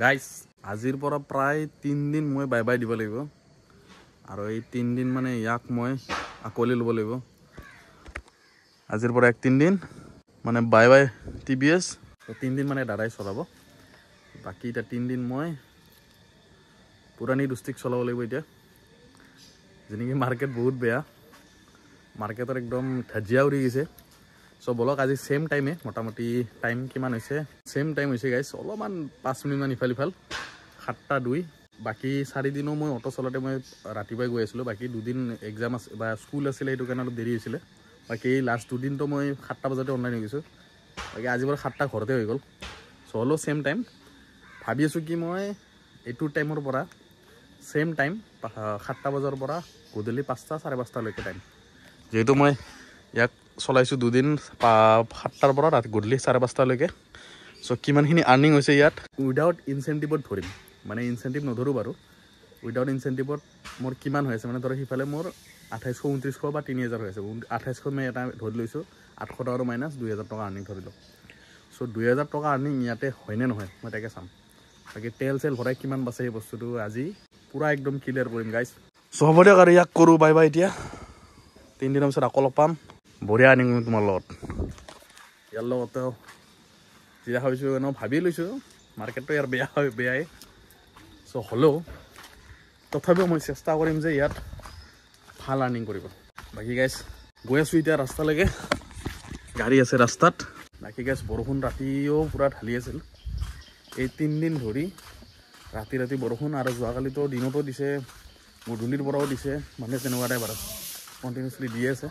guys আজিৰ পৰা প্ৰায় 3 দিন মই বাই বাই দিব লাগিব আৰু এই 3 দিন মানে ইয়াক মই আকলি ল'ব লাগিব আজিৰ পৰা 1-3 দিন মানে বাই বাই টিভিএছ 3 দিন মানে দাদাই চলাব বাকি এটা 3 দিন মই পুৰানি ডিস্ট্ৰিক্ট চলাব লাগিব এতিয়া যেনেকি মাৰ্কেট বহুত বেয়া মাৰ্কেটৰ একদম ধাজিয়া উৰি গৈছে সো বলক আজি সেম টাইমে মোটামুটি টাইম কিমান হৈছে সেম টাইম হৈছে গাইস অলপমান 5 মিনিট মান ইফাল 7:02 বাকি 4 দিনো মই অটো চলাতে মই ৰাতিপুৱাই গৈ আছিলো বাকি দুদিন এক্সাম আছে বা স্কুল আছিল এইটো কাৰণে অলপ দেৰি হৈছিল বাকি লাষ্ট দুদিন তো মই 7টা বজাতে অনলাইন হৈ গৈছো বাকি আজি পৰা 7টা ঘৰতে হৈ গল সো হলো সেম টাইম ভাবি আছো কি মই এইটো টাইমৰ পৰা সেম টাইম 7টা বজাৰ পৰা গধূলি 5টা 5:30 লৈকে টাইম যেহেতু মই ইয়াক চলাইছো দুদিন 7টাৰ পৰা ৰাতি গধূলি 5:30 লৈকে সো কিমানখিনি আৰ্নিং হৈছে ইয়াত উইদাউট ইনসেন্টিভত ধৰিম মানে ইনসেন্টিভ নধৰো বাৰু উইদাউট ইনসেন্টিভত মোৰ কিমান হৈছে মানে ধৰ হিফালে মোৰ 2829 বা 3000 হৈছে 2800 মই এটা ধৰি লৈছো 800 টকা মাইনাস 2000 টকা আৰ্নিং ধৰিলো সো 2000 টকা আৰ্নিং ইয়াতে হয়নে নহয় মই তাকে চাম বাকি তেল সেল ভৰাই কিমান বাছে এই বস্তুটো আজি পুৰা একদম ক্লিয়াৰ কৰিম গাইস সো হ'ব দিয়ক আৰু ইয়াক কৰো বাই বাই এতিয়া 3 দিনৰ পিছত আকৌ পাম বঢ়িয়া আনিম তোমাৰ লগত ইয়াৰ লগতে যেতিয়া ভাবিছো ন ভাবি লৈছো মাৰ্কেটটো ইয়াৰ বেয়া হয় বেয়াই সো হলো তথাপিও মই চেষ্টা কৰিম যে ইয়াত ভাল আৰ্নিং কৰিব বাকি গাইস গৈ আছো এতিয়া ৰাস্তালৈকে গাড়ী আছে ৰাস্তাত বাকি গাইস বৰষুণ ৰাতিও পুৰা ঢালি আছিল এই 3 দিন ধৰি ৰাতি ৰাতি বৰষুণ আৰু যোৱাকালিতো দিনতো দিছে গধূলিৰ পৰাও দিছে মানে তেনেকুৱা টাইপ আৰু কন্টিনিউসলি দি আছে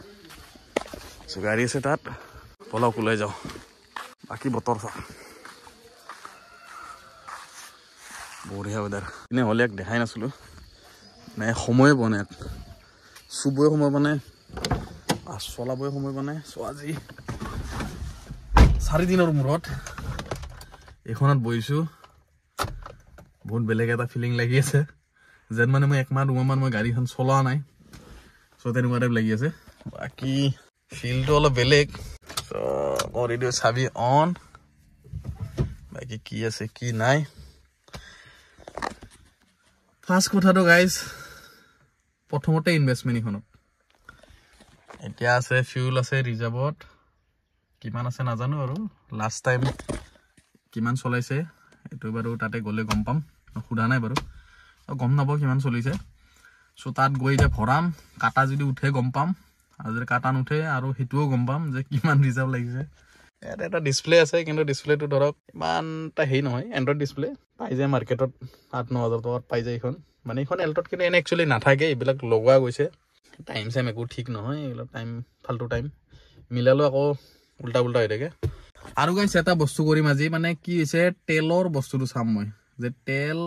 সো গাড়ী আছে তাত পলক ওলাই যাও বাকি বতৰ চাও বঢ়িয়া ওদাৰ ইনে হলে এক দেখাই নাছিলো মানে সময় বনে সুবই সময় বনে চলাবই সময় বনে সো আজি 4 দিনৰ মূৰত এখনত বহিছো বহুত বেলেগ এটা ফিলিং লাগি আছে যেন মানে মই এক মাহ 2 মাহ মান মই গাড়ীখন চলোৱা নাই সো তেনেকুৱা টাইপ লাগি আছে বাকি ফিলটো অলপ বেলেগ সো ৰেডিঅ চাবি অন বাকি কি আছে কি নাই ফাৰ্স্ট কথাটো গাইস প্ৰথমতে ইনভেষ্টমেন্ট ইখনত এতিয়া আছে ফিউল আছে ৰিজাৰ্ভত কিমান আছে নাজানো আৰু লাষ্ট টাইম কিমান চলাইছে এটো বাৰু তাতে গলে গম পাম খুদা নাই বাৰু গম নাপাও কিমান চলিছে সো তাত গৈ যে ভৰাম কাটা যদি উঠে গম পাম আৰু যদি কাটা নুঠে আৰু হেতুও গম পাম যে কিমান ৰিজাৰ্ভ লাগিছে ইয়াত এটা ডিসপ্লে আছে কিন্তু ডিসপ্লেটো ধৰক ইমানটা হেই নহয় এন্ড্ৰইড ডিসপ্লে পাই যায় মাৰ্কেটত 8-9000 টকাত পাই যায় এখন মানে এখন এল্টত কিন্তু এনে একচুয়ালি নাথাকে এইবিলাক লগোৱা গৈছে টাইম সাইম একো ঠিক নহয় এইবিলাক টাইম ফালতু টাইম মিলালো আকৌ উল্টা উল্টা হৈ থাকে আৰু গাইস এটা বস্তু কৰিম আজি মানে কি হৈছে তেলৰ বস্তুটো চাম মই যে তেল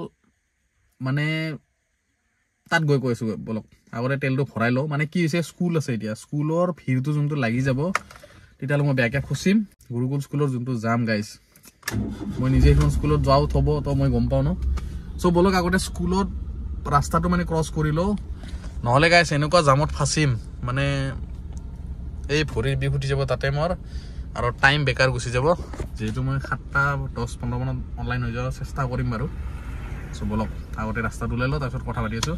মানে তাত গৈ কৈছো বলক আগতে তেলটো ভৰাই ল মানে কি হৈছে স্কুল আছে এতিয়া স্কুলৰ ভিৰটো যোনটো লাগি যাব তেতিয়ালে মই বেয়াকে খুচিম গুৰুকুল স্কুলৰ যোনটো জাম গাইস মই নিজে এখন স্কুলত যাও থব তো মই গম পাও ন সো বলক আগতে স্কুলত ৰাস্তাটো মানে ক্ৰস কৰিলো নহলে গাইস এনেকুৱা জামত ফাসিম মানে এই ভৰিৰ বিহুটি যাব তাতে মোৰ আৰু টাইম বেকাৰ গুছি যাব যেহেতু মই 7:10-15 মানত অনলাইন হৈ যাব চেষ্টা কৰিম বাৰু সো বলক আগতে ৰাস্তাটো ওলাই ল তাৰপিছত কথা পাতি আছো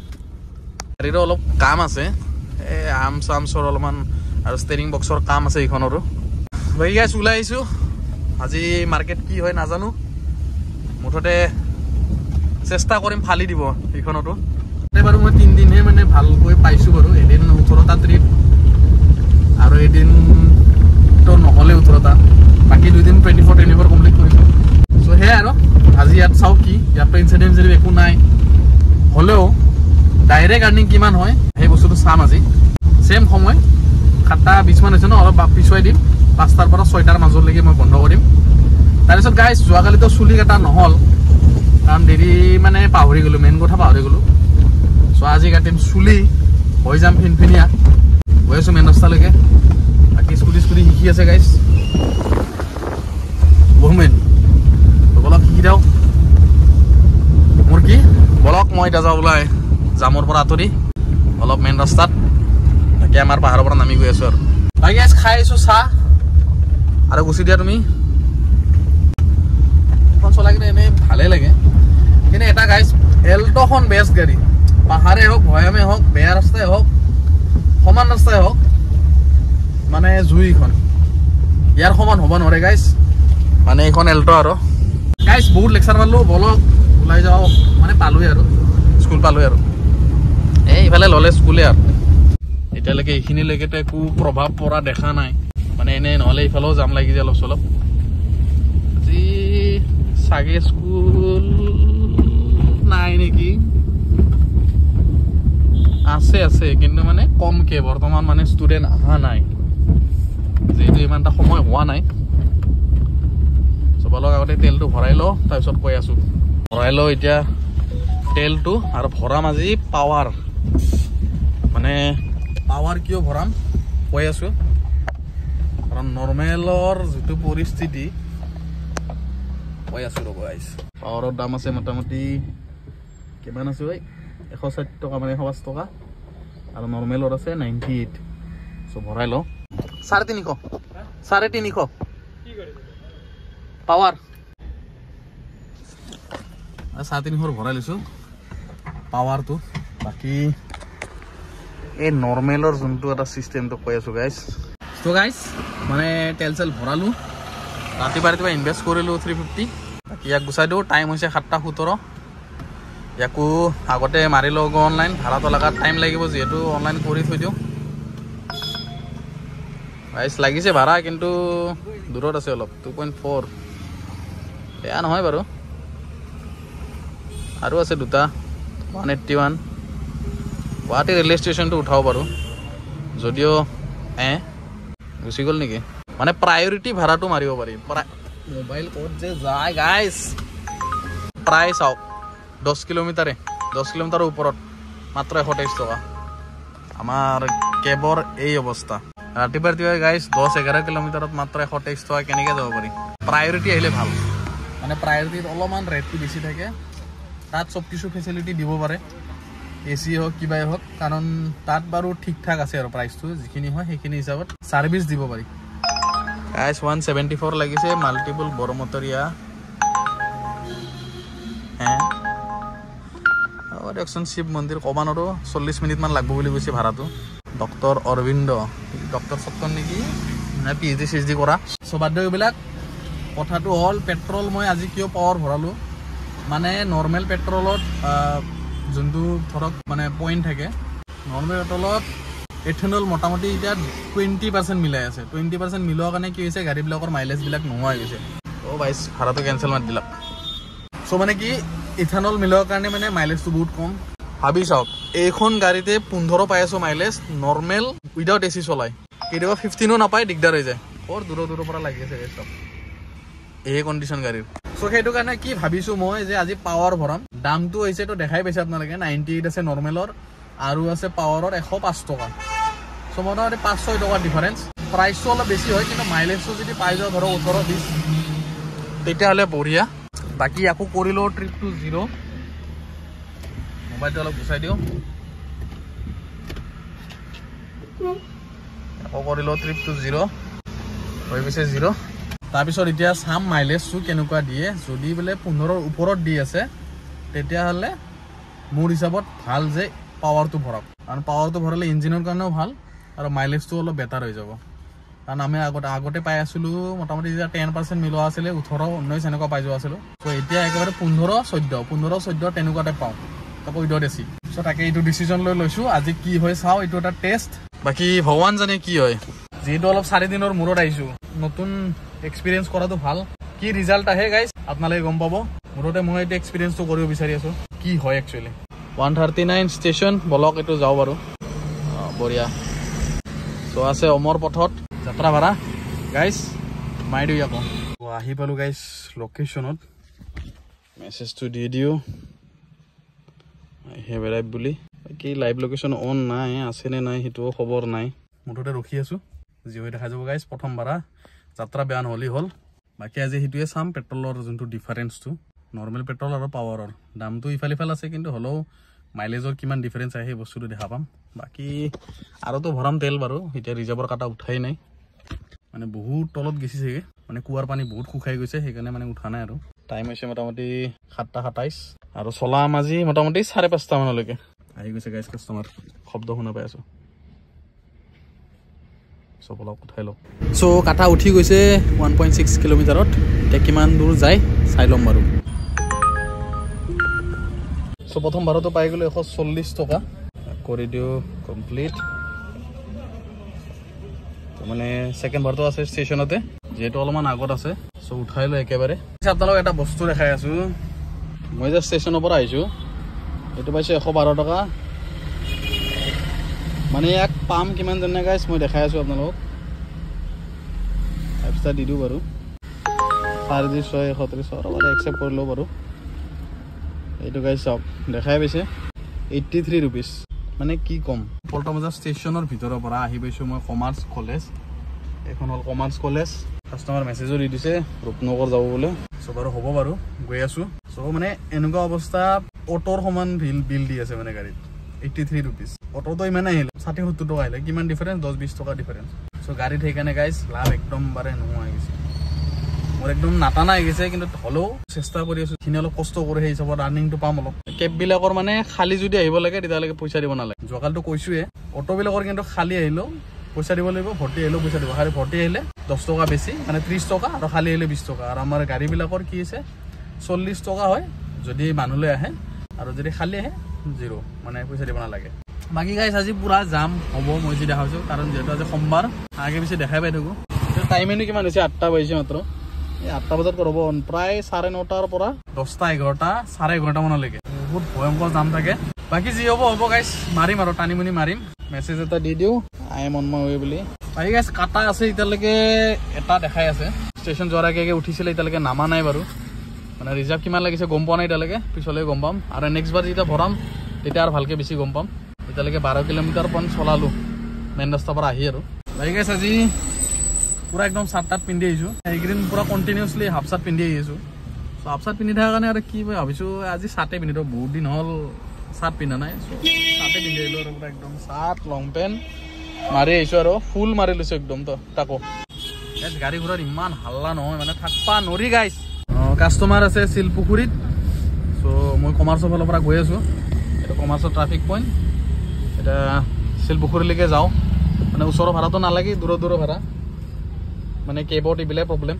গাড়ীৰ অলপ কাম আছে এই আম সামছৰ অলপমান আৰু ষ্টেৰিং বক্সৰ কাম আছে ইখনৰো ভাই গাইস ওলাই আইছো আজি মাৰ্কেট কি হয় নাজানো মুঠতে চেষ্টা কৰিম ফালি দিব ইখনটো বাৰু মই 3 দিনহে মানে ভালকৈ পাইছো বাৰু এদিন 18টা ট্ৰিপ আৰু এদিন তো নহলে 18টা বাকি 2 দিন 24 কমপ্লিট কৰিছো সো হে আৰু আজি ইয়াত চাও কি ইয়াতো ইনসেন্টিভ যদি একো নাই হলেও ডাইৰেক্ট আৰ্নিং কিমান হয় এই বস্তুটো চাম আজি সেম সময় 7:20 মান হৈছে ন অলপ পিছুৱাই দিম 5টাৰ পৰা 6টাৰ মাজলৈকে মই বন্ধ কৰিম তাৰপিছত গাইস যোৱাকালিতো চুলি কাটা নহল কাৰণ দেৰি মানে পাহৰি গলো মেইন কথা পাহৰি গলো সো আজি কাটিম চুলি হৈ যাম ফিনফিনিয়া গৈ আছো মেইন ৰাস্তালৈকে বাকি স্কুটি শিকি আছে গাইস ওমেন বলক শিকি দাও মোৰ কি বলক মই এটা যাও ওলাই জামৰ পৰা আতৰি অলপ মেইন ৰাস্তাত তাকে আমাৰ পাহাৰৰ পৰা নামি গৈ আছো আৰু ভাই গাইস খাই আছো চাহ আৰু গুছি দিয়া তুমি এখন চলাই কিনে এনে ভালে লাগে অল্টখন বেষ্ট গাড়ী পাহাৰে হওক ভৈয়ামে হওক বেয়া ৰাস্তাই হওক সমান ৰাস্তাই হওক মানে জুইখন ইয়াৰ সমান হ'ব নোৱাৰে গাইজ মানে এইখন এল্ট আৰু গাইজ বহুত লেকচাৰ পালো বলক ওলাই যাওঁ মানে পালোৱে আৰু স্কুল পালোৱে আৰু এইফালে ল'লে স্কুলে আৰু এতিয়ালৈকে এইখিনিলৈকেতো একো প্ৰভাৱ পৰা দেখা নাই মানে এনে নহ'লে এইফালেও যাম লাগি যায় অলপ চলপ আজি চাগে স্কুল নাই নেকি আছে কিন্তু মানে কমকে বৰ্তমান মানে ষ্টুডেণ্ট অহা নাই যিহেতু ইমান এটা সময় হোৱা নাই চবলক আগতে তেলটো ভৰাই লওঁ তাৰপিছত কৈ আছোঁ ভৰাই লওঁ এতিয়া তেলটো আৰু ভৰাম আজি পাৱাৰ মানে পাৱাৰ কিয় ভৰাম কৈ আছোঁ কাৰণ নৰ্মেলৰ যিটো পৰিস্থিতি কৈ আছোঁ ৰ'ব গাইজ পাৱাৰৰ দাম আছে মোটামুটি কিমান আছে ঐ 160 টকা মানে 105 টকা আৰু নৰ্মেলৰ আছে 98 চ' ভৰাই লওঁ 350 পাৱাৰ 350 ভৰাই লৈছোঁ পাৱাৰটো বাকী এই নৰ্মেলৰ যোনটো এটা চিষ্টেমটো কৈ আছোঁ গাইজ চ' গাইজ মানে তেল চেল ভৰালোঁ ৰাতিপুৱা ইনভেষ্ট কৰিলোঁ 350 বাকী ইয়াক গুচাই দিওঁ টাইম হৈছে 7:17 ইয়াকো আগতে মাৰি লওঁ অনলাইন ভাড়াটো লগাত টাইম লাগিব যিহেতু অনলাইন কৰি থৈ দিওঁ গাইজ লাগিছে ভাড়া কিন্তু দূৰত আছে অলপ 2.4 বেয়া নহয় বাৰু আৰু আছে দুটা 181 গুৱাহাটী ৰেলৱে ষ্টেচনটো উঠাব পাৰোঁ যদিও গুচি গ'ল নেকি মানে প্ৰায়ৰিটি ভাড়াটো মাৰিব পাৰি মোবাইল ক'ত যে যায় গাইজ প্ৰায় চাওক 10 কিলোমিটাৰৰ ওপৰত মাত্ৰ 123 টকা আমাৰ কেবৰ এই অৱস্থা ৰাতিপুৱা গাইজ 10-11 কিলোমিটাৰত মাত্ৰ 123 টকা কেনেকৈ যাব পাৰি প্ৰায়ৰিটি আহিলে ভাল মানে প্ৰায়ৰিটিত অলপমান ৰেটটো বেছি থাকে তাত চব কিছু ফেচিলিটি দিব পাৰে AC হওক কিবাই হওক কাৰণ তাত বাৰু ঠিক ঠাক আছে আৰু প্ৰাইচটো যিখিনি হয় সেইখিনি হিচাপত ছাৰ্ভিচ দিব পাৰি গাইজ 174 লাগিছে মাল্টিপল বৰমতৰীয়া দিয়কচোন শিৱ মন্দিৰ কমানৰো 40 মিনিটমান লাগব বুলি কৈছে ভাড়াটো ডক্টৰ অৰবিন্দ ডক্টৰ সত্তৰ নেকি PhD কৰা চ' বাদ এইবিলাক কথাটো হ'ল পেট্ৰল মই আজি কিয় পাৱাৰ ভৰালোঁ মানে নৰ্মেল পেট্ৰলত যোনটো ধৰক মানে পইণ্ট থাকে নৰ্মেল পেট্ৰলত এথেনল মোটামুটি এতিয়া 20% মিলাই আছে 20% মিলোৱাৰ কাৰণে কি হৈছে গাড়ীবিলাকৰ মাইলেজবিলাক নোহোৱা হৈ গৈছে ভাইছ ভাড়াটো কেঞ্চেল মাৰি দিলাক চ' মানে কি ইথানল মিলোৱাৰ কাৰণে মানে মাইলেজটো বহুত কম ভাবি চাওক এইখন গাড়ীতে 15 পাই আছোঁ মাইলেজ নৰ্মেল উইদাউট AC চলাই কেতিয়াবা 15ও নাপায় দিগদাৰ হৈ যায় বৰ দূৰৰ পৰা লাগি আছে চব এই কণ্ডিশ্যন গাড়ীৰ চ' সেইটো কাৰণে কি ভাবিছোঁ মই যে আজি পাৱাৰ ভৰাম দামটো হৈছে তো দেখাই পাইছে আপোনালোকে 98 আছে নৰ্মেলৰ আৰু আছে পাৱাৰৰ 105 টকা চ' মোটামুটি 5-6 টকাৰ ডিফাৰেঞ্চ প্ৰাইচটো অলপ বেছি হয় কিন্তু মাইলেজটো যদি পাই যাওঁ ধৰক 18-20 তেতিয়াহ'লে বঢ়িয়া বাকী আকৌ কৰিলোঁ ট্ৰিপ টু 0 মোবাইলটো অলপ গুচাই দিওঁ আকৌ কৰিলোঁ ট্ৰিপ টু 0 হৈ গৈছে 0 তাৰপিছত এতিয়া চাম মাইলেজটো কেনেকুৱা দিয়ে যদি বোলে 15ৰ ওপৰত দি আছে তেতিয়াহ'লে মোৰ হিচাপত ভাল যে পাৱাৰটো ভৰাওক কাৰণ পাৱাৰটো ভৰালে ইঞ্জিনৰ কাৰণেও ভাল আৰু মাইলেজটো অলপ বেটাৰ হৈ যাব কাৰণ আমি আগতে পাই আছিলোঁ মোটামুটি যেতিয়া 10% মিলোৱা আছিলে 18-19 এনেকুৱা পাই যোৱা আছিলোঁ চ' এতিয়া একেবাৰে 15-14 তেনেকুৱা টাইপ পাওঁ তাকো উইদাউট AC চ' তাকে এইটো ডিচিজন লৈছোঁ আজি কি হয় চাওঁ এইটো এটা টেষ্ট বাকী ভগৱান জানে কি হয় যিহেতু অলপ 4 দিনৰ মূৰত আহিছোঁ নতুন এক্সপিৰিয়েঞ্চ কৰাটো ভাল কি ৰিজাল্ট আহে গাইজ আপোনালোকে গম পাব মুঠতে মই এইটো এক্সপিৰিয়েঞ্চটো কৰিব বিচাৰি আছোঁ কি হয় একচুৱেলি 139 ষ্টেচন বলক এইটো যাওঁ বাৰু বঢ়িয়া চ' আছে অমৰ পথত যাত্ৰা ভাড়া গাইজ মাৰি দিওঁ আকৌ আহি পালোঁ গাইজ লোকেশ্যনত মেছেজটো দি দিওঁ হেভ এৰাইভ বুলি কি লাইভ লোকেশ্যন অন নাই আছেনে নাই সেইটোও খবৰ নাই মুঠতে ৰখি আছোঁ যি হৈ দেখা যাব গাইজ প্ৰথম ভাড়া যাত্ৰা বেয়া নহ'লেই হ'ল বাকী আজি সেইটোৱে চাম পেট্ৰলৰ যোনটো ডিফাৰেঞ্চটো নৰ্মেল পেট্ৰল আৰু পাৱাৰৰ দামটো ইফাল আছে কিন্তু হ'লেও মাইলেজৰ কিমান ডিফাৰেঞ্চ আহে সেই বস্তুটো দেখা পাম বাকী আৰুতো ভৰাম তেল বাৰু এতিয়া ৰিজাৰ্ভৰ কাটা উঠাই নাই মানে বহুত তলত গেছি চাগে মানে কুঁৱাৰ পানী বহুত শুকাই গৈছে সেইকাৰণে মানে উঠা নাই আৰু টাইম হৈছে মোটামুটি 7:27 আৰু চলাম আজি মোটামুটি 5:30 মানলৈকে আহি গৈছে গাইজ কাষ্টমাৰ শব্দ শুনা পাই আছো চব অলপ উঠাই লওক চ' কাটা উঠি গৈছে 1.6 কিলোমিটাৰত এতিয়া কিমান দূৰ যায় চাই ল'ম বাৰু চ' প্ৰথম বাৰতো পাই গ'লো 140 টকা কৰি দিওঁ কমপ্লিট মানে সেকেন্ড বাৰটো আছে ষ্টেচনতে যেটো অলপমান আগত আছে সো উঠাই লৈ একেবাৰে আপোনালোক এটা বস্তু দেখাই আছো মই যে ষ্টেচনৰ পৰা আহিছো এটো পাইছে 112 টকা মানে এক পাম কিমান জানে গাইস মই দেখাই আছো আপোনালোক এপটা দি দিও বাৰু 436 আৰু একসেপ্ট কৰি লও বাৰু এটো গাইস সব দেখাই পাইছে 83 रुपीस মানে কি কম পল্টমজা ষ্টেচনৰ ভিতৰৰ পৰা আহি পাইছো মই কমাৰ্চ কলেজ এখন হল কমাৰ্চ কলেজ কাস্টমাৰ মেছেজও দি দিছে ৰূপনগৰ যাব বলে সো বাৰু হ'ব বাৰু গৈ আছো সো মানে এনেকুৱা অৱস্থা অটোৰ সমান বিল দি আছে মানে গাড়ীত 83 रुपीस অটো তো ইমান আহিলে 60-70 টকা আহিলে কিমান ডিফাৰেন্স 10-20 টকা ডিফাৰেন্স সো গাড়ী ঠিকানে গাইস লাভ একদম বাৰে নোহোৱা হৈ গৈছে মোৰ একদম নাটানা হৈ গৈছে কিন্তু হলেও চেষ্টা কৰি আছো কিনে অলপ কষ্ট কৰি সেই হিচাপত ৰানিংটো পাম অলপ কেব বিলাকৰ মানে খালি যদি আহিব লাগে তেতিয়ালৈকে পইচা দিব নালাগে জকালটো কৈছোৱে অটো বিলাকৰ কিন্তু খালি আহিলো পইচা দিব লাগিব ভৰ্তি আহিলো পইচা দিব খালি ভৰ্তি আহিলে 10 টকা বেছি মানে 30 টকা আৰু খালি আহিলে 20 টকা আৰু আমাৰ গাড়ী বিলাকৰ কি আছে 40 টকা হয় যদি মানুহলৈ আহে আৰু যদি খালি আহে জিৰো মানে পইচা দিব নালাগে বাকি গাইস আজি পুৰা জাম হ'ব মই যি দেখাইছো কাৰণ যেটো আজি সোমবাৰ আগে পিছে দেখাই পাই থাকো টাইমেনো কিমান হৈছে 8টা বাজিছে মাত্ৰ এই 8টা বজাত কৰব প্ৰায় 9:30 পৰা 10টা 11টা 11:30 মানলৈকে বহুত ভয়ংকৰ জাম থাকে বাকি যি হ'ব গাইস মাৰিম আৰু টানিমনি মাৰিম মেছেজ এটা দি দিও I am on my way বুলি বাকি গাইস কাটা আছে ইতালৈকে এটা দেখাই আছে ষ্টেচন যোৱাৰ আগে উঠিছিলে ইতালৈকে নামা নাই বাৰু মানে ৰিজাৰ্ভ কিমান লাগিছে গম পোৱা নাই ইতালৈকে পিছলৈ গম পাম আৰু নেক্সট বাৰ যেতিয়া ভৰাম তেতিয়া আৰু ভালকে বেছি গম পাম ইতালৈকে 12 কিলোমিটাৰ পন চলালো মেইন ৰাস্তাৰ পৰা আহি আৰু বাকি গাইস আজি পুৰা একদম সাত পিন্ধি আহিছো এইগ্ৰিন পুৰা কন্টিনিউয়াসলি হাফ সাত পিন্ধি আহিছো সো হাফ সাত পিন্ধি থাকা কাৰণে আৰু কি মই ভাবিছো আজি সাতে পিন্ধি বহুত দিন হল সাত পিন্ধা নাই সো সাতে পিন্ধি আহিলো আৰু পুৰা একদম সাত লং পেন্ট মাৰি আহিছো আৰু ফুল মাৰি লৈছো একদম তো তাকো গাইস গাড়ী ঘোৰাৰ ইমান হাল্লা নহয় মানে থাকপা নৰি গাইস কাস্টমাৰ আছে শিলপুখুৰীত সো মই কমাৰ্চৰ ফালৰ পৰা গৈ আছো এটা কমাৰ্চৰ ট্ৰাফিক পইণ্ট এটা শিলপুখুৰীলৈকে যাও মানে ওচৰৰ ভাড়াটো নালাগে দূৰৰ ভাড়া মানে কেবত ইবিলে প্ৰবলেম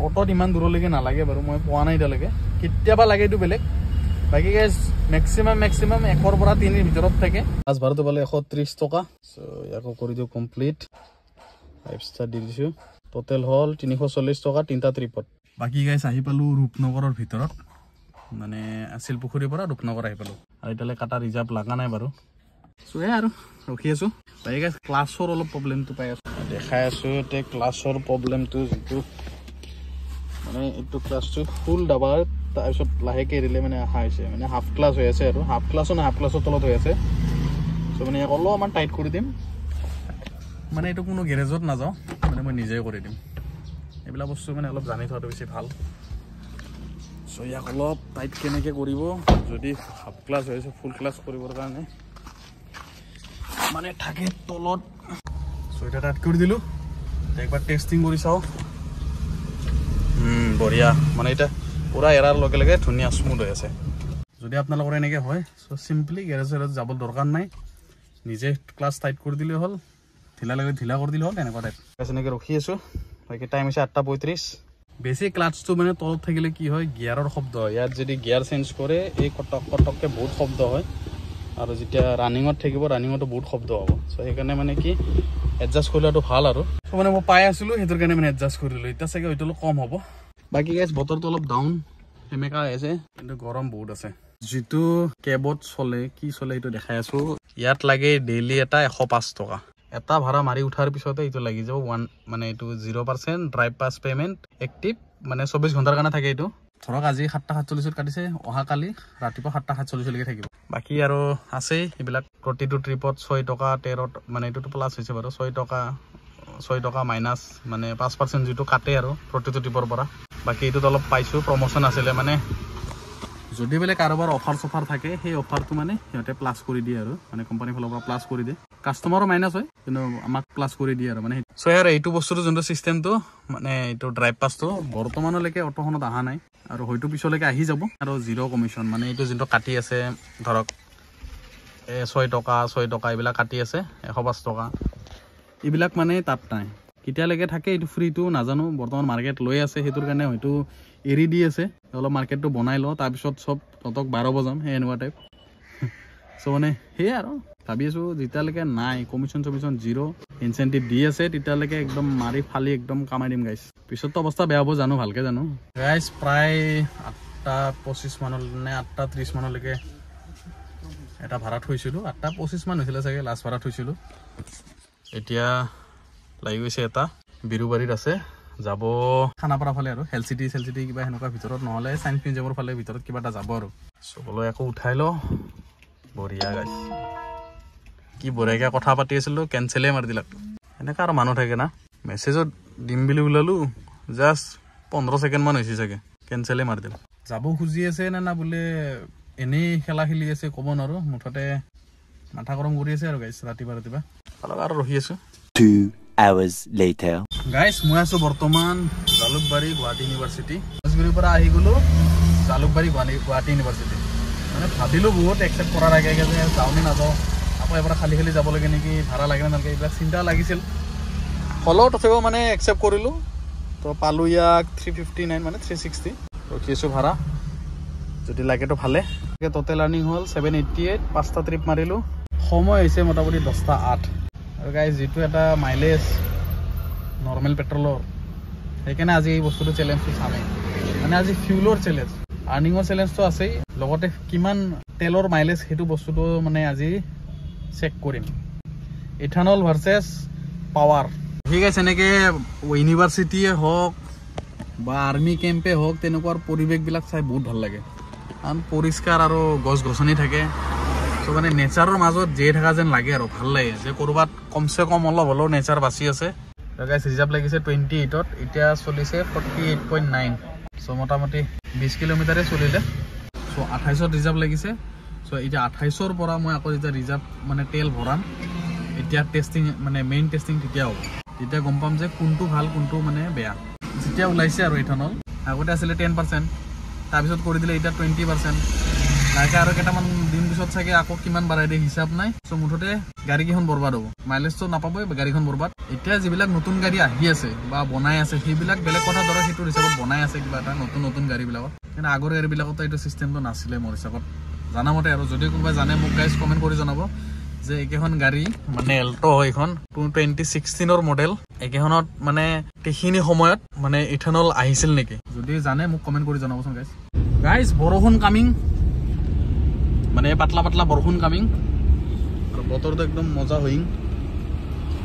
অটোত ইমান দূৰলৈকে নালাগে বাৰু মই পোৱা নাই ইতালৈকে কেতিয়াবা লাগে এইটো বেলেগ বাকি গাইস ম্যাক্সিমাম 1 পৰা 3 ভিতৰত থাকে আজ ভাড়াটো পালে 130 টকা সো ইয়াকো কৰি দিও কমপ্লিট 5 ষ্টাৰ দি দিছো টোটাল হল 340 টকা তিনটা ট্ৰিপত বাকি গাইস আহি পালো ৰূপনগৰৰ ভিতৰত মানে শিলপুখুৰীৰ পৰা ৰূপনগৰ আহি পালো আৰু ইতালে কাটা ৰিজাৰ্ভ লাগা নাই বাৰু সো আৰু ৰখি আছো বাকি গাইস ক্লাছৰ অলপ প্ৰবলেমটো পাই আছো দেখাই আছো তে ক্লাছৰ প্ৰবলেমটো যেটো মানে এটো ক্লাছটো ফুল ডাবাৰ তাৰপিছত লাহেকে ৰিলে মানে আহা হৈছে মানে হাফ ক্লাছ হৈ আছে আৰু হাফ ক্লাছৰ তলত হৈ আছে সো মানে অলপমান টাইট কৰি দিম মানে এটো কোনো গ্যাৰেজত না যাও মানে মই নিজে কৰি দিম এবিলা বস্তু মানে অলপ জানি থোৱাটো বেছি ভাল সো ইয়াক অলপ টাইট কেনেকে কৰিব যদি হাফ ক্লাছ হৈ আছে ফুল ক্লাছ কৰিবৰ কাৰণে মানে থাকে তলত সো এটা টাইট কৰি দিলো একবাৰ টেস্টিং কৰি চাও বঢ়িয়া মানে এটা পুৰা এৰাৰ লগে লগে ধুনিয়া স্মুথ হৈ আছে যদি আপোনালোকৰ এনেকে হয় সো সিম্পলি গ্যাৰেজত যাব দৰকাৰ নাই নিজে ক্লাছ টাইট কৰি দিলে হল ঢিলা লাগে ঢিলা কৰি দিলে হল এনেকুৱা টাইপ এনেকে ৰখি আছো বাকি টাইম হৈছে 8:35 বেছি ক্লাছটো মানে তলত থাকিলে কি হয় গিয়াৰৰ শব্দ হয় ইয়াত যদি গিয়াৰ চেঞ্জ কৰে এই কটক কটককে বহুত শব্দ হয় আৰু যেতিয়া ৰানিংত থাকিব ৰানিংতো বহুত শব্দ হ'ব সো সেইকাৰণে মানে কি এডজাস্ট কৰিলাটো ভাল আৰু সো মানে মই পাই আছিলো হেতৰ কাৰণে মানে এডজাস্ট কৰিলো এটা চাগে হয়তো কম হ'ব বাকি গাইস বতৰটো অলপ ডাউন হেমেকা আছে কিন্তু গৰম বহুত আছে যেটো কেবত চলে কি চলে এটো দেখাই আছো ইয়াত লাগে ডেইলি এটা 105 টকা এটা ভাড়া মাৰি উঠাৰ পিছতে এটো লাগি যাব 1 মানে এটো 0% ড্ৰাইভ পাস পেমেন্ট এক্টিভ মানে 24 ঘণ্টাৰ কাৰণে থাকে এটো ধৰক আজি 7:47 কাটিছে অহা কালি ৰাতিপুৱা 7:47 লৈকে থাকিব বাকি আৰু আছে এবিলাক প্ৰতিটো ট্ৰিপত 6 টকা 13 মানে এটো প্লাস হৈছে বাৰু 6 টকা মাইনাস মানে 5% যেটো কাটে আৰু প্ৰতিটো ট্ৰিপৰ পৰা বাকি এটো অলপ পাইছো প্ৰমোশন আছিল মানে যদি বেলে কাৰোবাৰ অফাৰ থাকে সেই অফাৰটো মানে সিহঁতে প্লাস কৰি দিয়ে আৰু মানে কোম্পানী ফালৰ পৰা প্লাস কৰি দিয়ে কাস্টমাৰো মাইনাছ হয় কিন্তু আমাক প্লাছ কৰি দিয়ে আৰু মানে চ' ইয়াৰ এইটো বস্তুটো যোনটো চিষ্টেমটো মানে এইটো ড্ৰাইভ পাছটো বৰ্তমানলৈকে অটোখনত অহা নাই আৰু হয়তো পিছলৈকে আহি যাব আৰু 0 কমিশ্যন মানে এইটো যোনটো কাটি আছে ধৰক 6 টকা এইবিলাক কাটি আছে 105 টকা এইবিলাক মানে তাত নাই কেতিয়ালৈকে থাকে এইটো ফ্ৰীটো নাজানো বৰ্তমান মাৰ্কেট লৈ আছে সেইটোৰ কাৰণে হয়তো এৰি দি আছে অলপ মাৰ্কেটটো বনাই লওঁ তাৰপিছত চব তহঁতক 12 বজাম সেই এনেকুৱা টাইপ চ' মানে সেয়ে আৰু ভাবি আছোঁ যেতিয়ালৈকে নাই কমিশ্যন 0 ইনচেণ্টিভ দি আছে তেতিয়ালৈকে একদম মাৰি ফালি একদম কামাই দিম গাইছ পিছততো অৱস্থা বেয়া হ'ব জানো ভালকৈ জানো গাইছ প্ৰায় 8:25 মানলৈ নে 8:30 মানলৈকে এটা ভাড়া থৈছিলোঁ 8:25 মান হৈছিলে চাগে লাষ্ট ভাড়া থৈছিলোঁ এতিয়া লাগি গৈছে এটা বিৰুবাৰীত আছে যাব খানাপাৰা ফালে আৰু হেল্থ চিটি কিবা সেনেকুৱা ভিতৰত নহ'লে চাইন্স মিউজিয়ামৰ ফালে ভিতৰত কিবা এটা যাব আৰু চবলৈ আকৌ উঠাই লওঁ বঢ়িয়া গাইছ কি বঢ়িয়াকৈ কথা পাতি আছিলোঁ কেঞ্চেলেই মাৰি দিলাক এনেকুৱা আৰু মানুহ থাকে না মেছেজত দিম বুলি ওলালোঁ জাষ্ট 15 ছেকেণ্ডমান হৈছে চাগে কেঞ্চেলেই মাৰি দিল যাব খুজি আছে না বোলে এনেই খেলা খেলি আছে ক'ব নোৱাৰোঁ মুঠতে মাথা গৰম কৰি আছে আৰু গাইছ ৰাতিপুৱা অলপ আৰু ৰখি আছোঁ 2 hours later গাইছ মই আছোঁ বৰ্তমান জালুকবাৰী গুৱাহাটী ইউনিভাৰ্চিটি গছগুৰিৰ পৰা আহি গ'লোঁ জালুকবাৰী গুৱাহাটী ইউনিভাৰ্চিটি মানে ভাবিলোঁ বহুত একচেপ্ট কৰাৰ আগে যে যাওঁনে নাযাওঁ আকৌ এবাৰ খালি যাব লাগে নেকি ভাড়া লাগে নে নালাগে এইবিলাক চিন্তা লাগিছিল হ'লেও তথাপিও মানে একচেপ্ট কৰিলোঁ তো পালোঁ ইয়াক 359 মানে 360 ৰখি আছোঁ ভাড়া যদি লাগেতো ভালে টোটেল আৰ্নিং হ'ল 788 5টা ট্ৰিপ মাৰিলোঁ সময় হৈছে মোটামুটি 10:08 আৰু গাইজ যিটো এটা মাইলেজ নৰ্মেল পেট্ৰলৰ সেইকাৰণে আজি এই বস্তুটো চেলেঞ্জটো চামেই মানে আজি ফিউলৰ চেলেঞ্জ আৰ্নিঙৰ চেলেঞ্জটো আছেই লগতে কিমান তেলৰ মাইলেজ সেইটো বস্তুটো মানে আজি চেক কৰিম ইথানল ভাৰ্চেছ পাৱাৰ ঠিক আছে এনেকৈ ইউনিভাৰ্চিটিয়ে হওক বা আৰ্মি কেম্পে হওক তেনেকুৱা পৰিৱেশবিলাক চাই বহুত ভাল লাগে কাৰণ পৰিষ্কাৰ আৰু গছ গছনি থাকে চ' মানে নেচাৰৰ মাজত জীয়াই থকা যেন লাগে আৰু ভাল লাগে যে ক'ৰবাত কমচে কম অলপ হ'লেও নেচাৰ বাচি আছে গাইছ ৰিজাৰ্ভ লাগিছে 28ত এতিয়া চলিছে 48.9 চ' মোটামুটি 20 কিলোমিটাৰে চলিলে চ' 28ত ৰিজাৰ্ভ লাগিছে চ' এতিয়া 28ৰ পৰা মই আকৌ যেতিয়া ৰিজাৰ্ভ মানে তেল ভৰাম এতিয়া টেষ্টিং মানে মেইন টেষ্টিং তেতিয়া হ'ব তেতিয়া গম পাম যে কোনটো ভাল কোনটো মানে বেয়া যেতিয়া ওলাইছে আৰু ইথানল আগতে আছিলে 10% তাৰপিছত কৰি দিলে এতিয়া 20% লাহেকৈ আৰু কেইটামান দিন পিছত চাগে আকৌ কিমান বাঢ়াই দিয়ে হিচাপ নাই চ' মুঠতে গাড়ীকেইখন বৰবাদ হ'ব মাইলেজটো নাপাবই গাড়ীখন বৰবাদ এতিয়া যিবিলাক নতুন গাড়ী আহি আছে বা বনাই আছে সেইবিলাক বেলেগ কথা ধৰক সেইটো হিচাপত বনাই আছে কিবা এটা নতুন গাড়ীবিলাকত কিন্তু আগৰ গাড়ীবিলাকতো এইটো চিষ্টেমটো নাছিলে মোৰ হিচাপত জানামতে আৰু যদি কোনোবাই জানে মোক গাইজ কমেণ্ট কৰি জনাব যে এইকেইখন গাড়ী মানে এল্ট' হয় এইখন 2016ৰ মডেল এইকেইখনত মানে সেইখিনি সময়ত মানে ইথানল আহিছিল নেকি যদি জানে মোক কমেণ্ট কৰি জনাবচোন গাইজ বৰষুণ কামিং মানে পাতলা বৰষুণ কামিং আৰু বতৰটো একদম মজা হইং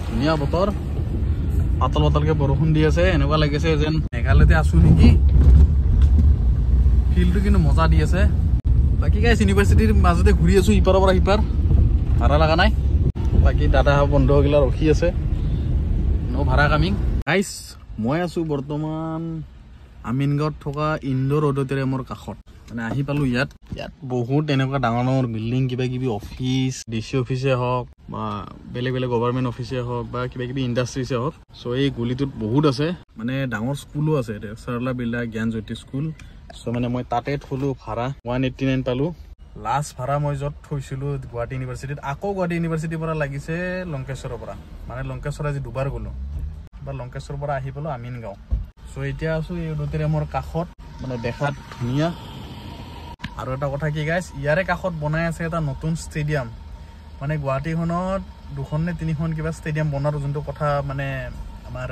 ধুনীয়া বতৰ পাতলকৈ বৰষুণ দি আছে এনেকুৱা লাগিছে যেন মেঘালয়তে আছোঁ নেকি ফিল্ডটো কিন্তু মজা দি আছে বাকী গাইজ ইউনিভাৰ্চিটিৰ মাজতে ঘূৰি আছোঁ ইপাৰৰ পৰা সিপাৰ ভাড়া লগা নাই বাকী দাদা বন্ধুগিলা ৰখি আছে ভাড়া কামিং গাইজ মই আছোঁ বৰ্তমান আমিনগাঁৱত থকা ইণ্ডোৰ অডিটৰিয়ামৰ কাষত মানে আহি পালোঁ ইয়াত বহুত এনেকুৱা ডাঙৰ বিল্ডিং কিবা কিবি অফিচ DC অফিচে হওক বা বেলেগ গভৰ্ণমেণ্ট অফিচে হওক বা কিবা কিবি ইণ্ডাষ্ট্ৰিজে হওক চ' এই গলিটোত বহুত আছে মানে ডাঙৰ স্কুলো আছে সৰলা বিৰলা জ্ঞান জ্যোতি স্কুল চ' মানে মই তাতে থলোঁ ভাড়া 189 পালোঁ লাষ্ট ভাড়া মই য'ত থৈছিলোঁ গুৱাহাটী ইউনিভাৰ্চিটিত আকৌ গুৱাহাটী ইউনিভাৰ্চিটিৰ পৰা লাগিছে লংকেশ্বৰৰ পৰা মানে লংকেশ্বৰ আজি দুবাৰ গ'লোঁ বা লংকেশ্বৰৰ পৰা আহি পালোঁ আমিনগাঁও চ' এতিয়া আছোঁ এই অডিটৰিয়ামৰ কাষত মানে দেখাত ধুনীয়া আৰু এটা কথা কি গাইজ ইয়াৰে কাষত বনাই আছে এটা নতুন ষ্টেডিয়াম মানে গুৱাহাটীখনত 2খন নে 3খন কিবা ষ্টেডিয়াম বনোৱাৰ যোনটো কথা মানে আমাৰ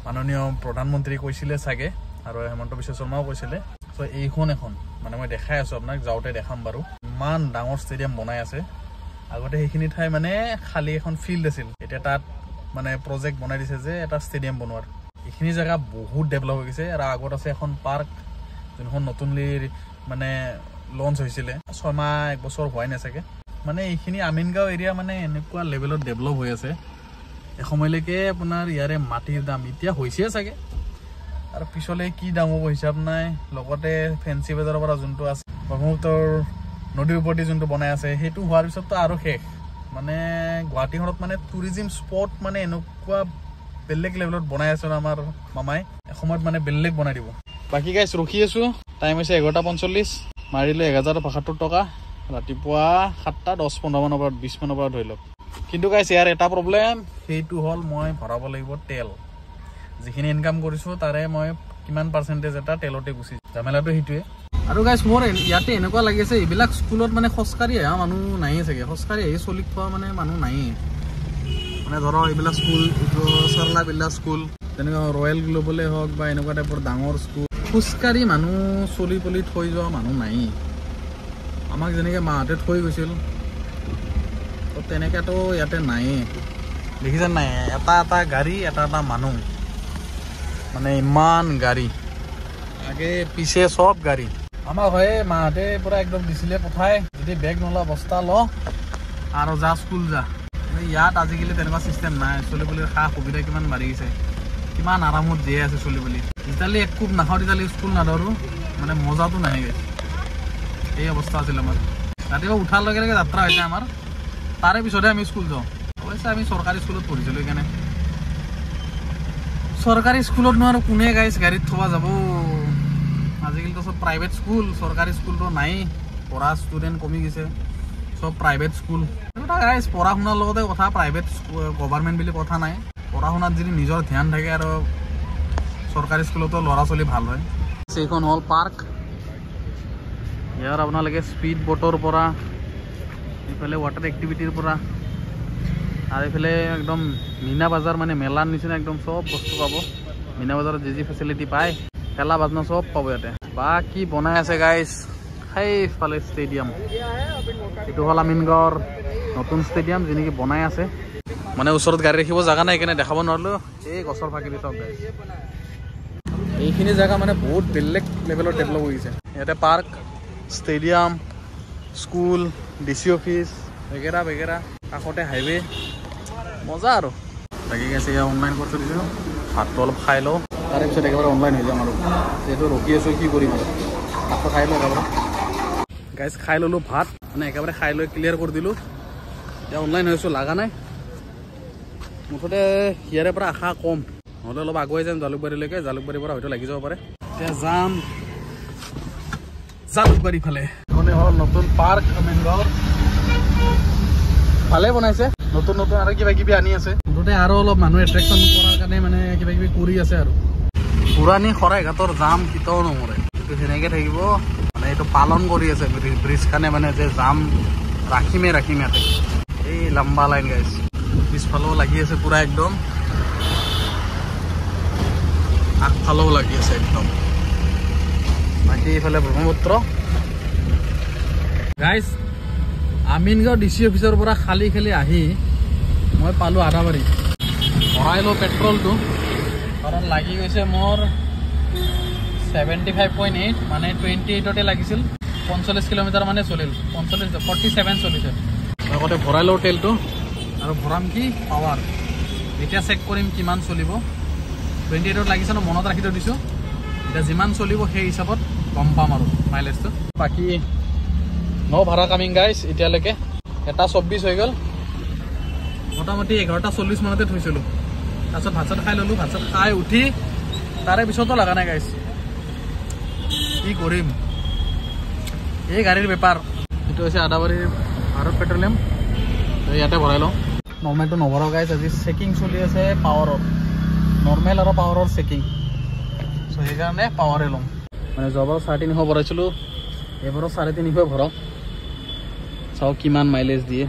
মাননীয় প্ৰধানমন্ত্ৰী কৈছিলে চাগে আৰু হেমন্ত বিশ্ব শৰ্মাও কৈছিলে চ' এইখন এখন মানে মই দেখাই আছোঁ আপোনাক যাওঁতে দেখাম বাৰু ইমান ডাঙৰ ষ্টেডিয়াম বনাই আছে আগতে সেইখিনি ঠাই মানে খালী এখন ফিল্ড আছিল এতিয়া তাত মানে প্ৰজেক্ট বনাই দিছে যে এটা ষ্টেডিয়াম বনোৱাৰ এইখিনি জেগা বহুত ডেভেলপ হৈ গৈছে আৰু আগত আছে এখন পাৰ্ক যোনখন নতুনলি মানে লঞ্চ হৈছিলে 6 মাহ 1 বছৰ হোৱাই নাচাগে মানে এইখিনি আমিনগাঁও এৰিয়া মানে এনেকুৱা লেভেলত ডেভেলপ হৈ আছে এসময়লৈকে আপোনাৰ ইয়াৰে মাটিৰ দাম এতিয়া হৈছে চাগে আৰু পিছলৈ কি দাম হ'ব হিচাপ নাই লগতে ফেঞ্চি বজাৰৰ পৰা যোনটো আছে ব্ৰহ্মপুত্ৰৰ নদীৰ ওপৰতে যোনটো বনাই আছে সেইটো হোৱাৰ পিছততো আৰু শেষ মানে গুৱাহাটীখনত মানে টুৰিজিম স্পট মানে এনেকুৱা বেলেগ লেভেলত বনাই আছে আমাৰ মামাই এসময়ত মানে বেলেগ বনাই দিব বাকি গাইছ ৰখি আছো টাইম হৈছে 11:45 মাৰিলে 1072 টকা ৰাতিপুৱা 7টা 10-15 মানৰ পৰা 20 মানৰ পৰা ধৰি লওক কিন্তু গাইছ ইয়াৰ এটা প্ৰব্লেম সেইটো হল মই ভৰাব লাগিব তেল যিখিনি ইনকাম কৰিছো তাৰে মই কিমান পাৰ্চেন্টেজ এটা তেলতে গুছি জামেলাটো হিটোৱে আৰু গাইছ মোৰ ইয়াতে এনেকুৱা লাগিছে এইবিলাক স্কুলত মানে খসকাৰি আহা মানুহ নাই চাগে খসকাৰি আহি চলি খোৱা মানে মানুহ নাই মানে ধৰ এইবিলাক স্কুল সৰলা বিল্লা স্কুল তেনেকুৱা ৰয়েল গ্লোবলে হওক বা এনেকুৱা টাইপৰ ডাঙৰ স্কুল খসকাৰি মানুহ চলি পলি থৈ যোৱা মানুহ নাই আমাক যেনেকৈ মাহঁতে থৈ গৈছিল তো তেনেকৈতো ইয়াতে নাই দেখিছেন নাই এটা এটা গাড়ী এটা এটা মানুহ মানে ইমান গাড়ী আগে পিছে সব গাড়ী আমাক হয় মাহঁতে পুৰা একদম দিছিলে পঠাই যদি বেগ নলা বস্তা ল আৰু যা স্কুল যা ইয়াত আজিকালি তেনেকুৱা চিষ্টেম নাই চলি বুলি খা সুবিধা কিমান বাঢ়ি গৈছে কিমান আৰামত জীয়াই আছে চলি বুলি যেতিয়ালৈ এক কোব নাখাওঁ তেতিয়ালৈ স্কুল নাদৰো মানে মজাটো নাহে গৈছে এই অৱস্থা আছিল আমাৰ ৰাতিপুৱা উঠাৰ লগে লগে যাত্ৰা হৈছে আমাৰ তাৰে পিছতহে আমি স্কুল যাওঁ অৱশ্যে আমি চৰকাৰী স্কুলত পঢ়িছিলোঁ সেইকাৰণে চৰকাৰী স্কুলত নো আৰু কোনে গাইছ গাড়ীত থবা যাব আজিকালিতো সব প্ৰাইভেট স্কুল চৰকাৰী স্কুলটো নাই পঢ়া ষ্টুডেণ্ট কমি গৈছে সব প্ৰাইভেট স্কুল গাইছ পঢ়া শুনাৰ লগতে কথা প্ৰাইভেট গভৰ্ণমেণ্ট বুলি কথা নাই পঢ়া শুনাত যদি নিজৰ ধ্যান থাকে আৰু চৰকাৰী স্কুলতো ল'ৰা ছোৱালী ভাল হয় এইখন হ'ল পাৰ্ক ইয়াৰ আপোনালোকে স্পীড বোটৰ পৰা এইফালে ৱাটাৰ এক্টিভিটিৰ পৰা আৰু এইফালে একদম মীনা বজাৰ মানে মেলাৰ নিচিনা একদম চব বস্তু পাব মীনা বজাৰত যি ফেচিলিটি পায় খেলা বাজনা চব পাব ইয়াতে বা কি বনাই আছে গাইছ সেইফালে ষ্টেডিয়াম এইটো হ'ল আমিনগাঁৱৰ নতুন ষ্টেডিয়াম যি নেকি বনাই আছে মানে ওচৰত গাড়ী ৰাখিব জেগা নাই সেইকাৰণে দেখাব নোৱাৰিলোঁ এই গছৰ ফাঁকিদি চব গাইছ এইখিনি জেগা মানে বহুত বেলেগ লেভেলত ডেভেলপ হৈ গৈছে ইয়াতে park stadium school DC office বেগেৰা বেগেৰা কাষতে হাইৱে মজা আৰু লাগি গৈছে ইয়াৰ অনলাইন কৰি থৈ দিছোঁ ভাতটো অলপ খাই লওঁ তাৰে পিছত একেবাৰে অনলাইন হৈ যাম আৰু যিহেতু ৰখি আছোঁ কি কৰিম আৰু ভাতটো খাই লওঁ একেবাৰে গাইজ খাই ল'লোঁ ভাত মানে একেবাৰে খাই লৈ ক্লিয়াৰ কৰি দিলোঁ এতিয়া অনলাইন হৈছোঁ লগা নাই মুঠতে ইয়াৰে পৰা আশা কম নহ'লে অলপ আগুৱাই যাম জালুকবাৰীলৈকে জালুকবাৰীৰ পৰা হয়তো লাগি যাব পাৰে এতিয়া যাম জালুকবাৰী ফালে মানে হ'ল নতুন পাৰ্ক আমিনগাঁৱৰ ভালে বনাইছে নতুন নতুন আৰু কিবা কিবি আনি আছে মুঠতে আৰু অলপ মানুহ এট্ৰেকশ্যন কৰাৰ কাৰণে মানে কিবা কিবি কৰি আছে আৰু পুৰাণী শৰাইঘাটৰ জাম কেতিয়াও নমৰে এইটো সেনেকৈ থাকিব মানে এইটো পালন কৰি আছে ব্ৰিজখনে মানে যে জাম ৰাখিমে ইয়াতে এই লম্বা লাইন গাইছ পিছফালেও লাগি আছে পুৰা একদম আগফালেও লাগি আছে একদম বাকী এইফালে ব্ৰহ্মপুত্ৰ গাইছ আমিনগাঁও ডিচি অফিচৰ পৰা খালি আহি মই পালোঁ আদাবাৰী ভৰাই লওঁ পেট্ৰলটো কাৰণ লাগি গৈছে মোৰ 75.8 মানে 28তে লাগিছিল 45 কিলোমিটাৰ মানে চলিল 47 চলিছে লগতে ভৰাই লওঁ তেলটো আৰু ভৰাম কি পাৱাৰ এতিয়া চেক কৰিম কিমান চলিব 28ত লাগিছে ন মনত ৰাখি থৈ দিছোঁ এতিয়া যিমান চলিব সেই হিচাপত গম পাম আৰু মাইলেজটো বাকী নো ভাড়া কামিং গাইছ এতিয়ালৈকে 1:24 হৈ গ'ল মোটামুটি 11:40 মানতে থৈছিলোঁ তাৰপিছত ভাত চাত খাই ল'লোঁ ভাত চাত খাই উঠি তাৰে পিছতো লগা নাই গাইছ কি কৰিম এই গাড়ীৰ বেপাৰ এইটো হৈছে আদাবাৰীৰ ভাৰত পেট্ৰলিয়াম ইয়াতে ভৰাই লওঁ নৰ্মেলটো নভৰাও গাইছ আজি চেকিং চলি আছে পাৱাৰৰ নৰ্মেল আৰু পাৱাৰৰ চেকিং চ' সেইকাৰণে পাৱাৰে ল'ম মানে যোৱাবাৰ 350 ভৰাইছিলোঁ এইবাৰো 350 ভৰাওঁ চাওঁ কিমান মাইলেজ দিয়ে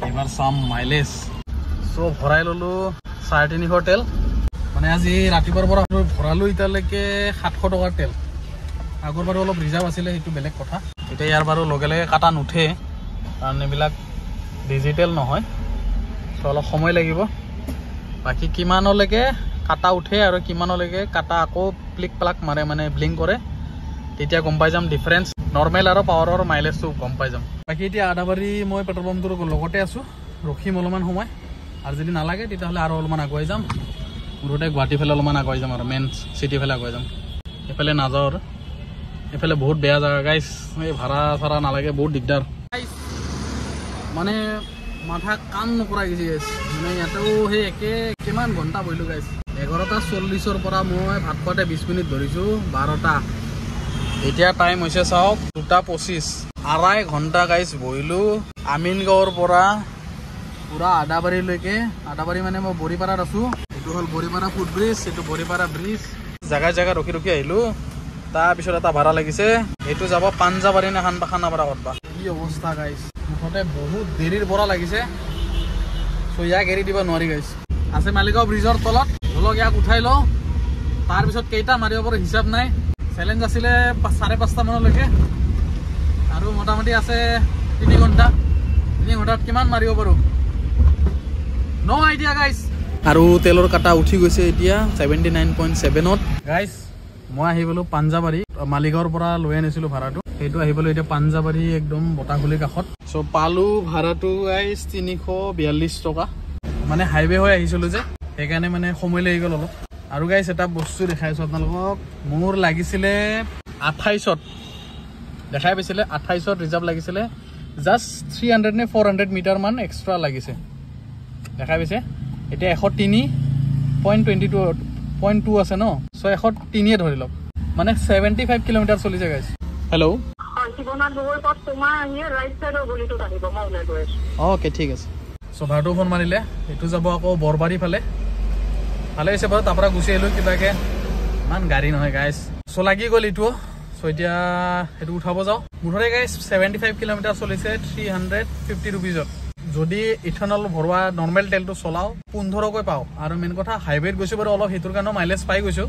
এইবাৰ চাম মাইলেজ চ' ভৰাই ল'লোঁ 350 তেল মানে আজি ৰাতিপুৱাৰ পৰা ভৰালোঁ এতিয়ালৈকে 700 টকাৰ তেল আগৰ বাৰু অলপ ৰিজাৰ্ভ আছিলে সেইটো বেলেগ কথা এতিয়া ইয়াৰ বাৰু লগে লগে কাটা নুঠে কাৰণ এইবিলাক ডিজিটেল নহয় চ' অলপ সময় লাগিব বাকী কিমানলৈকে কাটা উঠে আৰু কিমানলৈকে কাটা আকৌ প্লিক প্লাক মাৰে মানে ব্লিংক কৰে তেতিয়া গম পাই যাম ডিফাৰেঞ্চ নৰ্মেল আৰু পাৱাৰৰ মাইলেজটো গম পাই যাম বাকী এতিয়া আদাবাৰী মই পেট্ৰল পাম্পটোৰ লগতে আছোঁ ৰখিম অলপমান সময় আৰু যদি নালাগে তেতিয়াহ'লে আৰু অলপমান আগুৱাই যাম মুঠতে গুৱাহাটী ফালে অলপমান আগুৱাই যাম আৰু মেইন চিটি ফালে আগুৱাই যাম এইফালে নাযাওঁ আৰু এইফালে বহুত বেয়া জেগা গাইছ এই ভাড়া চাড়া নালাগে বহুত দিগদাৰ মানে মাথা কাম নকৰা গৈছে গাইছ মানে ইয়াতেও সেই একে কিমান ঘণ্টা বহিলোঁ গাইছ 11:40 পৰা মই ভাত খোৱাতে 20 মিনিট ধৰিছোঁ 12টা এতিয়া টাইম হৈছে চাওক 2:25 2.5 ঘণ্টা গাইছ বহিলোঁ আমিনগাঁৱৰ পৰা পুৰা আদাবাৰীলৈকে আদাবাৰী মানে মই বৰিপাৰাত আছোঁ এইটো হ'ল বৰিপাৰা ফুট ব্ৰিজ এইটো বৰিপাৰা ব্ৰিজ জাগাই জাগাই ৰখি ৰখি আহিলোঁ তাৰপিছত এটা ভাড়া লাগিছে এইটো যাব পাঞ্জাবাৰী নে খানাপাৰা কৰবা কি অৱস্থা গাইছ মুঠতে বহুত দেৰিৰ পৰা লাগিছে চ' ইয়াক এৰি দিব নোৱাৰি গাইছ আছে মালিগাঁও ব্ৰিজৰ তলত ধৰক ইয়াক উঠাই লওঁ তাৰপিছত কেইটা মাৰিব পাৰোঁ হিচাপ নাই চেলেঞ্জ আছিলে 5:30 মানলৈকে আৰু মোটামুটি আছে 3 ঘণ্টা 3 ঘণ্টাত কিমান মাৰিব পাৰোঁ নো আইডিয়া গাইছ আৰু তেলৰ কাটা উঠি গৈছে এতিয়া 79.7ত গাইছ মই আহি গ'লো পাঞ্জাবাৰী মালিগাঁৱৰ পৰা লৈ আনিছিলোঁ ভাড়াটো সেইটো আহি গ'লো এতিয়া পাঞ্জাবাৰী একদম বতাহগুলিৰ কাষত চ' পালোঁ ভাড়াটো গাইছ 342 টকা মানে হাইৱে হৈ আহিছিলোঁ যে সেইকাৰণে মানে সময় লাগি গ'ল অলপ আৰু গাইছ এটা বস্তু দেখাইছোঁ আপোনালোকক মোৰ লাগিছিলে 28ত দেখাই পাইছিলে 28ত ৰিজাৰ্ভ লাগিছিলে জাষ্ট 300 নে 400 মিটাৰ মান এক্সট্ৰা লাগিছে দেখাই পাইছে এতিয়া 103.22 আছে ন চ' 103 ধৰি লওক মানে 75 কিলোমিটাৰ চলিছে গাইছ হেল্ল' অ'কে ঠিক আছে চ' ভাড়াটো ফোন মাৰিলে এইটো যাব আকৌ বৰবাৰী ফালে ভালে হৈছে বাৰু তাৰ পৰা গুচি আহিলোঁ কিবাকৈ ইমান গাড়ী নহয় গাইছ চ' লাগি গ'ল এইটো চ' এতিয়া সেইটো উঠাব যাওঁ মুঠতে গাইছ 75 কিলোমিটাৰ চলিছে 350 ৰুপিজত যদি ইথানল ভৰোৱা নৰ্মেল তেলটো চলাওঁ 15কৈ পাওঁ আৰু মেইন কথা হাইৱেত গৈছোঁ বাৰু অলপ সেইটোৰ কাৰণে মাইলেজ পাই গৈছোঁ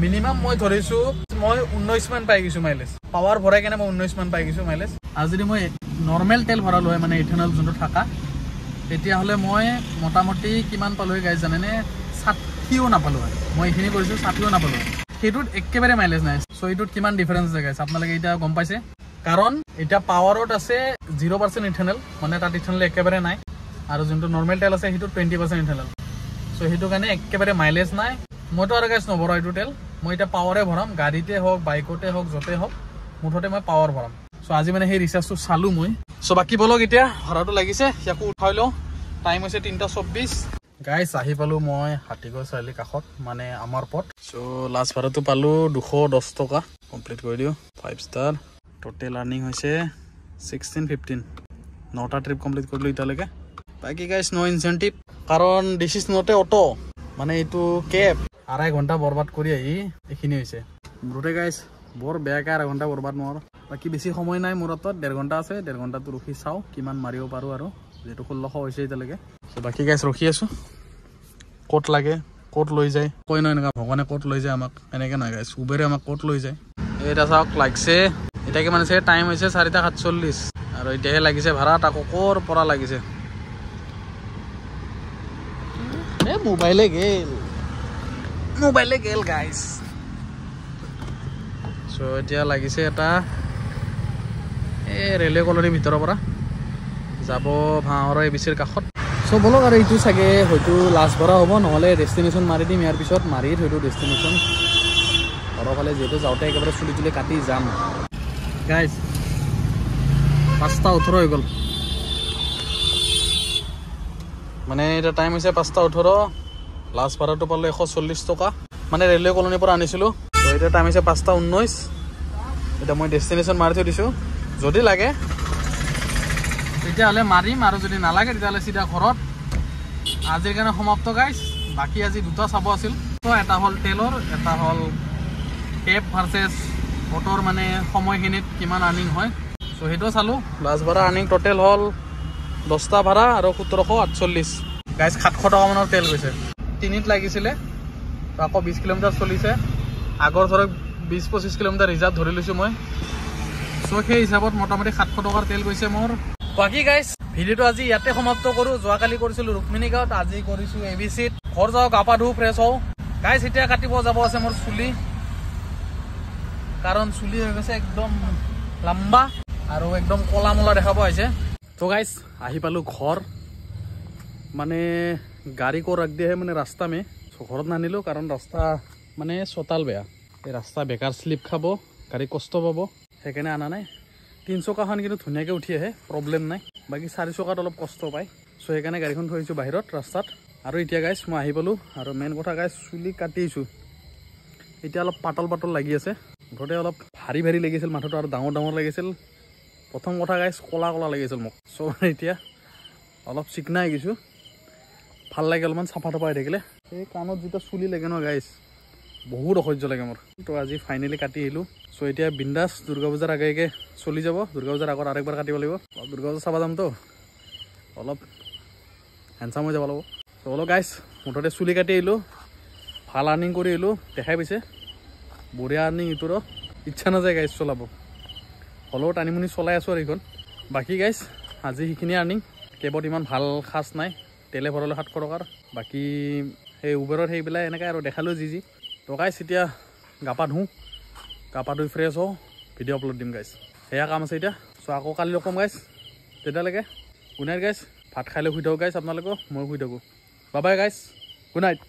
মিনিমাম মই ধৰিছোঁ মই 19 মান পাই গৈছোঁ মাইলেজ পাৱাৰ ভৰাই কেনে মই 19 মান পাই গৈছোঁ মাইলেজ আৰু যদি মই নৰ্মেল তেল ভৰালোঁ হয় মানে ইথানল যোনটো থকা তেতিয়াহ'লে মই মোটামুটি কিমান পালোঁ গাইজ জানেনে 60ও নাপালোঁ হয় মই এইখিনি কৰিছোঁ 60ও নাপালোঁ হয় সেইটোত একেবাৰে মাইলেজ নাই চ' এইটোত কিমান ডিফাৰেঞ্চ আছে গাইজ আপোনালোকে এতিয়া গম পাইছে কাৰণ এতিয়া পাৱাৰত আছে 0% ইথানল মানে তাত ইথানল একেবাৰে নাই আৰু যোনটো নৰ্মেল তেল আছে সেইটো 20% ইথানল চ' সেইটো কাৰণে একেবাৰে মাইলেজ নাই মইতো আৰু গাইজ নভৰাওঁ এইটো তেল মই এতিয়া পাৱাৰে ভৰাম গাড়ীতে হওক বাইকতে হওক য'তে হওক মুঠতে মই পাৱাৰ ভৰাম চ' আজি মানে সেই ৰিচাৰ্জটো চালোঁ মই চ' বাকী বলক এতিয়া ভাড়াটো লাগিছে ইয়াকো উঠাই লওঁ টাইম হৈছে 3:24 গাইজ আহি পালোঁ মই হাতীগড় চাৰিআলি কাষত মানে আমাৰ পথ চ' লাষ্ট ভাড়াটো পালোঁ 210 টকা কমপ্লিট কৰি দিওঁ 5 ষ্টাৰ টোটেল আৰ্নিং হৈছে 16-15 9টা ট্ৰিপ কমপ্লিট কৰিলোঁ এতিয়ালৈকে বাকী গাইজ নো ইনচেণ্টিভ কাৰণ this is not a auto মানে এইটো কেব 2.5 ঘণ্টা বৰবাদ কৰি আহি এইখিনি হৈছে মুঠতে গাইজ বৰ বেয়াকৈ 2.5 ঘণ্টা বৰবাদ নোৱাৰোঁ বাকী বেছি সময় নাই মোৰ হাতত 1.5 ঘণ্টা আছে 1.5 ঘণ্টাটো ৰখি চাওঁ কিমান মাৰিব পাৰোঁ আৰু যিহেতু 1600 হৈছে এতিয়ালৈকে বাকী গাইজ ৰখি আছোঁ ক'ত লাগে ক'ত লৈ যায় কৈ নহয় এনেকুৱা ভগৱানে ক'ত লৈ যায় আমাক এনেকৈ নহয় গাইজ উবেৰে আমাক ক'ত লৈ যায় এটা চাওক লাগছে এতিয়া কিমান আছে টাইম হৈছে 4:47 আৰু এতিয়াহে লাগিছে ভাড়া তাকো ক'ৰ পৰা লাগিছে মোবাইলে গেল গাইজ চ' এতিয়া লাগিছে এটা এই ৰেলৱে কলনীৰ ভিতৰৰ পৰা যাব ভাঙৰৰ এবিচিৰ কাষত চ' বলক আৰু এইটো চাগে হয়তো লাষ্ট ভৰা হ'ব নহ'লে ডেষ্টিনেশ্যন মাৰি দিম ইয়াৰ পিছত মাৰি থৈতো ডেষ্টিনেশ্যন ঘৰৰ ফালে যিহেতু যাওঁতে একেবাৰে চুলি তুলি কাটি যাম গাইজ 5:18 হৈ গ'ল মানে এতিয়া টাইম হৈছে 5:18 লাষ্ট ভাড়াটো পালোঁ 140 টকা মানে ৰেলৱে কলনীৰ পৰা আনিছিলোঁ ত' এতিয়া টাইম হৈছে 5:19 এতিয়া মই ডেষ্টিনেশ্যন মাৰি থৈ দিছোঁ যদি লাগে তেতিয়াহ'লে মাৰিম আৰু যদি নালাগে তেতিয়াহ'লে চিধা ঘৰত আজিৰ কাৰণে সমাপ্ত গাইজ বাকী আজি 2টা চাব আছিল ত' এটা হ'ল তেলৰ এটা হ'ল কেব ভাৰ্চেছ অটোৰ মানে সময়খিনিত কিমান আৰ্নিং হয় চ' সেইটো চালোঁ লাষ্ট ভাড়া আৰ্নিং টোটেল হ'ল 10টা ভাড়া আৰু 1748 গাইজ 700 টকা মানৰ তেল গৈছে 3ত লাগিছিলে তো আকৌ 20 কিলোমিটাৰ চলিছে আগৰ ধৰক 20-25 কিলোমিটাৰ ৰিজাৰ্ভ ধৰি লৈছোঁ মই চ' সেই হিচাপত মোটামুটি 700 টকাৰ তেল গৈছে মোৰ বাকী গাইজ ভিডিঅ'টো আজি ইয়াতে সমাপ্ত কৰোঁ যোৱাকালি কৰিছিলোঁ ৰুক্মিণী গাঁৱত আজি কৰিছোঁ ABCত ঘৰ যাওঁ গা পা ধুওঁ ফ্ৰেছ হওঁ গাইজ এতিয়া কাটিব যাব আছে মোৰ চুলি কাৰণ চুলি হৈ গৈছে একদম লম্বা আৰু একদম কলা মলা দেখা পোৱা হৈছে তো গাইজ আহি পালোঁ ঘৰ মানে গাড়ী কৰ ৰাখ দিয়ে মানে ৰাস্তা মে ঘৰত নানিলোঁ কাৰণ ৰাস্তা মানে চোতাল বেয়া এই ৰাস্তা বেকাৰ শ্লিপ খাব গাড়ী কষ্ট পাব সেইকাৰণে অনা নাই 3 চকাখন কিন্তু ধুনীয়াকৈ উঠি আহে প্ৰব্লেম নাই বাকী 4 চকাত অলপ কষ্ট পায় সো সেইকাৰণে গাড়ীখন থৈছো বাহিৰত ৰাস্তাত আৰু এতিয়া গাইছ মই আহি পালো আৰু মেইন কথা গাইছ চুলি কাটিছো এতিয়া অলপ পাতল লাগি আছে মুঠতে অলপ ভাৰী লাগিছিল মাথাটো আৰু ডাঙৰ লাগিছিল প্ৰথম কথা গাইছ কলা লাগিছিল মোক সো এতিয়া অলপ চিকনাই গৈছো ভাল লাগে অলপমান চাফা হৈ থাকিলে এই কাণত যেটা চুলি লাগে ন গাইছ বহুত অসহ্য লাগে মোৰ তো আজি ফাইনালি কাটি আহিলো সো এতিয়া বিন্দাস দুৰ্গা পূজাৰ আগে চলি যাব দুৰ্গা পূজাৰ আগত আৰেকবাৰ কাটিব লাগিব দুৰ্গা পূজা চাবা যাম তো অলপ হ্যান্ডসাম হৈ যাব লাগিব তো অলপ গাইছ মুঠতে চুলি কাটি আহিলো ভাল আৰ্নিং কৰি আহিলো দেখাই পাইছে বঢ়িয়া আৰ্নিং ইটোৰ ইচ্ছা নাযায় গাইছ চলাব হলেও টানিমুনি চলাই আছো আৰু এইখন বাকী গাইছ আজি সেইখিনি আৰ্নিং কেবত ইমান ভাল খাস নাই তেলে ভৰালে 700 টকাৰ বাকি সেই উবেৰৰ সেইবিলাক এনেকৈ আৰু দেখালো যি তো গাইছ এতিয়া গাপা ধুই ফ্ৰেছ হওঁ ভিডিঅ' আপলোড দিম গাইছ সেয়া কাম আছে এতিয়া চ' আকৌ কালি লগ পাম গাইছ তেতিয়ালৈকে গুড নাইট গাইছ ভাত খাই লৈ শুই থাকোঁ গাইছ আপোনালোকক মই শুই থাকোঁ বাই বাই গাইছ গুড নাইট